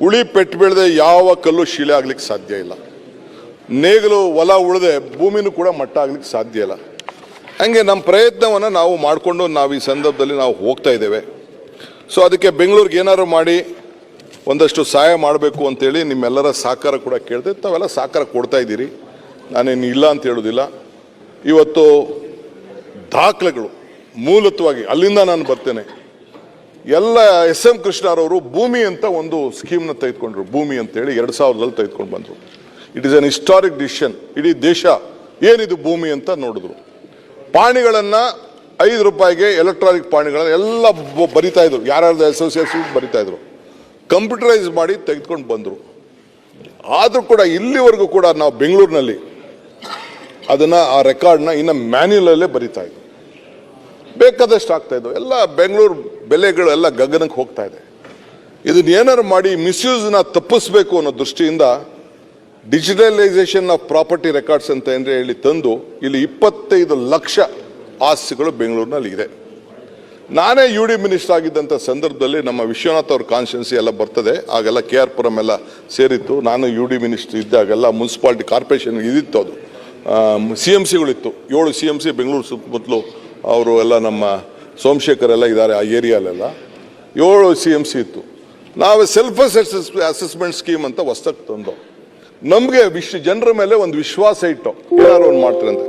ಉಳಿ ಪೆಟ್ಟು ಬೀಳದೆ ಯಾವ ಕಲ್ಲು ಶಿಲೆ ಆಗ್ಲಿಕ್ಕೆ ಸಾಧ್ಯ ಇಲ್ಲ. ನೇಗಿಲು ಹೊಲ ಉಳದೆ ಭೂಮಿನೂ ಕೂಡ ಮಟ್ಟ ಆಗ್ಲಿಕ್ಕೆ ಸಾಧ್ಯ ಇಲ್ಲ. ಹಂಗೆ ನಮ್ಮ ಪ್ರಯತ್ನವನ್ನು ನಾವು ಮಾಡಿಕೊಂಡು ನಾವು ಈ ಸಂದರ್ಭದಲ್ಲಿ ನಾವು ಹೋಗ್ತಾ ಇದ್ದೇವೆ. ಸೊ ಅದಕ್ಕೆ ಬೆಂಗಳೂರಿಗೆ ಏನಾದ್ರು ಮಾಡಿ ಒಂದಷ್ಟು ಸಹಾಯ ಮಾಡಬೇಕು ಅಂತೇಳಿ ನಿಮ್ಮೆಲ್ಲರ ಸಹಕಾರ ಕೂಡ ಕೇಳ್ತೆ. ತಾವೆಲ್ಲ ಸಹಕಾರ ಕೊಡ್ತಾ ಇದ್ದೀರಿ, ನಾನೇನು ಇಲ್ಲ ಅಂತ ಹೇಳೋದಿಲ್ಲ. ಇವತ್ತು ದಾಖಲೆಗಳು ಮೂಲತ್ವವಾಗಿ ಅಲ್ಲಿಂದ ನಾನು ಬರ್ತೇನೆ. ಎಲ್ಲ SM ಕೃಷ್ಣರವರು ಭೂಮಿ ಅಂತ ಒಂದು ಸ್ಕೀಮ್ನ ತೆಗೆದುಕೊಂಡ್ರು. ಭೂಮಿ ಅಂತೇಳಿ 2000ರಲ್ಲಿ ತೆಗೆದುಕೊಂಡು ಬಂದರು. It is an historic decision. ಇಡೀ ದೇಶ ಏನಿದು ಭೂಮಿ ಅಂತ ನೋಡಿದ್ರು. ಪಾಣಿಗಳನ್ನು 5 ರೂಪಾಯಿಗೆ ಎಲೆಕ್ಟ್ರಾನಿಕ್ ಪಾಣಿಗಳನ್ನ ಎಲ್ಲ ಬರಿತಾ ಇದ್ರು. ಯಾರ್ಯಾರ್ದು ಅಸೋಸಿಯೇಷನ್ ಬರಿತಾ ಇದ್ರು. ಕಂಪ್ಯೂಟರೈಸ್ ಮಾಡಿ ತೆಗೆದುಕೊಂಡು ಬಂದರು. ಆದರೂ ಕೂಡ ಇಲ್ಲಿವರೆಗೂ ಕೂಡ ನಾವು ಬೆಂಗಳೂರಿನಲ್ಲಿ ಅದನ್ನು ಆ ರೆಕಾರ್ಡ್ನ ಇನ್ನು ಮ್ಯಾನ್ಯುಯಲಲ್ಲೇ ಬರಿತಾ ಇದ್ವು. ಬೇಕಾದಷ್ಟು ಆಗ್ತಾ ಇದ್ವು. ಎಲ್ಲ ಬೆಂಗಳೂರು ಬೆಲೆಗಳು ಎಲ್ಲ ಗಗನಕ್ಕೆ ಹೋಗ್ತಾ ಇದೆ. ಇದನ್ನ ಏನಾರು ಮಾಡಿ ಮಿಸ್ಯೂಸ್ನ ತಪ್ಪಿಸ್ಬೇಕು ಅನ್ನೋ ದೃಷ್ಟಿಯಿಂದ ಡಿಜಿಟಲೈಸೇಷನ್ ಆಫ್ ಪ್ರಾಪರ್ಟಿ ರೆಕಾರ್ಡ್ಸ್ ಅಂತ ಹೇಳಿ ತಂದು ಇಲ್ಲಿ 25 ಲಕ್ಷ ಆಸ್ತಿಗಳು ಬೆಂಗಳೂರಿನಲ್ಲಿ ಇದೆ. ನಾನೇ UD ಮಿನಿಸ್ಟರ್ ಆಗಿದ್ದಂಥ ಸಂದರ್ಭದಲ್ಲಿ ನಮ್ಮ ವಿಶ್ವನಾಥ್ ಅವ್ರ ಕಾನ್ಸ್ಟಿಟ್ಯೂನ್ಸಿ ಎಲ್ಲ ಬರ್ತದೆ. ಆಗೆಲ್ಲ KR ಪುರಂ ಎಲ್ಲ ಸೇರಿತ್ತು. ನಾನು UD ಮಿನಿಸ್ಟರ್ ಇದ್ದಾಗೆಲ್ಲ ಮುನ್ಸಿಪಾಲಿಟಿ ಕಾರ್ಪೊರೇಷನ್ ಇದಿತ್ತು. ಅದು CMCಗಳಿತ್ತು. 7 CMC ಬೆಂಗಳೂರು ಸುತ್ತಮುತ್ತಲು ಅವರು ಎಲ್ಲ ನಮ್ಮ ಸೋಮಶೇಖರ್ ಎಲ್ಲ ಇದ್ದಾರೆ ಆ ಏರಿಯಾಲೆಲ್ಲ 7 CMC ಇತ್ತು. ನಾವು ಸೆಲ್ಫ್ ಅಸೆಸ್ಮೆಂಟ್ ಸ್ಕೀಮ್ ಅಂತ ಹೊಸದಾಗಿ ತಂದು ನಮಗೆ ಜನರ ಮೇಲೆ ಒಂದು ವಿಶ್ವಾಸ ಇಟ್ಟು ಏನಾರು ಒಂದು ಮಾಡ್ತಾರೆ ಅಂತ.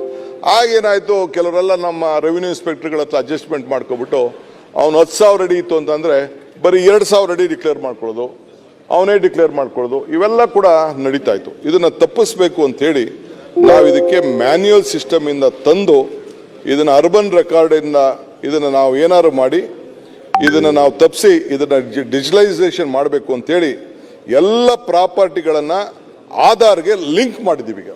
ಆಗೇನಾಯಿತು, ಕೆಲವರೆಲ್ಲ ನಮ್ಮ ರೆವಿನ್ಯೂ ಇನ್ಸ್ಪೆಕ್ಟರ್ಗಳ ಹತ್ರ ಅಡ್ಜಸ್ಟ್ಮೆಂಟ್ ಮಾಡ್ಕೊಬಿಟ್ಟು ಅವ್ನು 10,000 ಅಡಿ ಇತ್ತು ಅಂತಂದರೆ ಬರೀ 2,000 ಅಡಿ ಡಿಕ್ಲೇರ್ ಮಾಡ್ಕೊಳ್ಳೋದು, ಅವನೇ ಡಿಕ್ಲೇರ್ ಮಾಡ್ಕೊಳ್ಳೋದು, ಇವೆಲ್ಲ ಕೂಡ ನಡೀತಾ ಇತ್ತು. ಇದನ್ನು ತಪ್ಪಿಸ್ಬೇಕು ಅಂಥೇಳಿ ನಾವು ಇದಕ್ಕೆ ಮ್ಯಾನ್ಯುಯಲ್ ಸಿಸ್ಟಮಿಂದ ತಂದು ಇದನ್ನು ಅರ್ಬನ್ ರೆಕಾರ್ಡಿಂದ ಇದನ್ನು ನಾವು ಏನಾರು ಮಾಡಿ ಇದನ್ನು ನಾವು ತಪ್ಪಿಸಿ ಇದನ್ನು ಡಿಜಿಟಲೈಸೇಷನ್ ಮಾಡಬೇಕು ಅಂತೇಳಿ ಎಲ್ಲ ಪ್ರಾಪರ್ಟಿಗಳನ್ನು ಆಧಾರ್ಗೆ ಲಿಂಕ್ ಮಾಡಿದ್ದೀವಿ. ಈಗ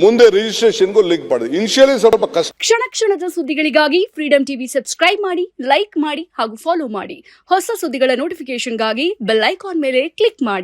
ಮುಂದೆ ರಿಜಿಸ್ಟ್ರೇಷನ್ಗೂ ಲಿಂಕ್ ಮಾಡಿದ್ವಿ. ಇನಿಷಿಯಲಿ ಸ್ವಲ್ಪ ಕಷ್ಟ. ಕ್ಷಣ ಕ್ಷಣದ ಸುದ್ದಿಗಳಿಗಾಗಿ ಫ್ರೀಡಂ ಟಿವಿ ಸಬ್ಸ್ಕ್ರೈಬ್ ಮಾಡಿ, ಲೈಕ್ ಮಾಡಿ ಹಾಗೂ ಫಾಲೋ ಮಾಡಿ. ಹೊಸ ಸುದ್ದಿಗಳ ನೋಟಿಫಿಕೇಶನ್ಗಾಗಿ ಬೆಲ್ ಐಕಾನ್ ಮೇಲೆ ಕ್ಲಿಕ್ ಮಾಡಿ.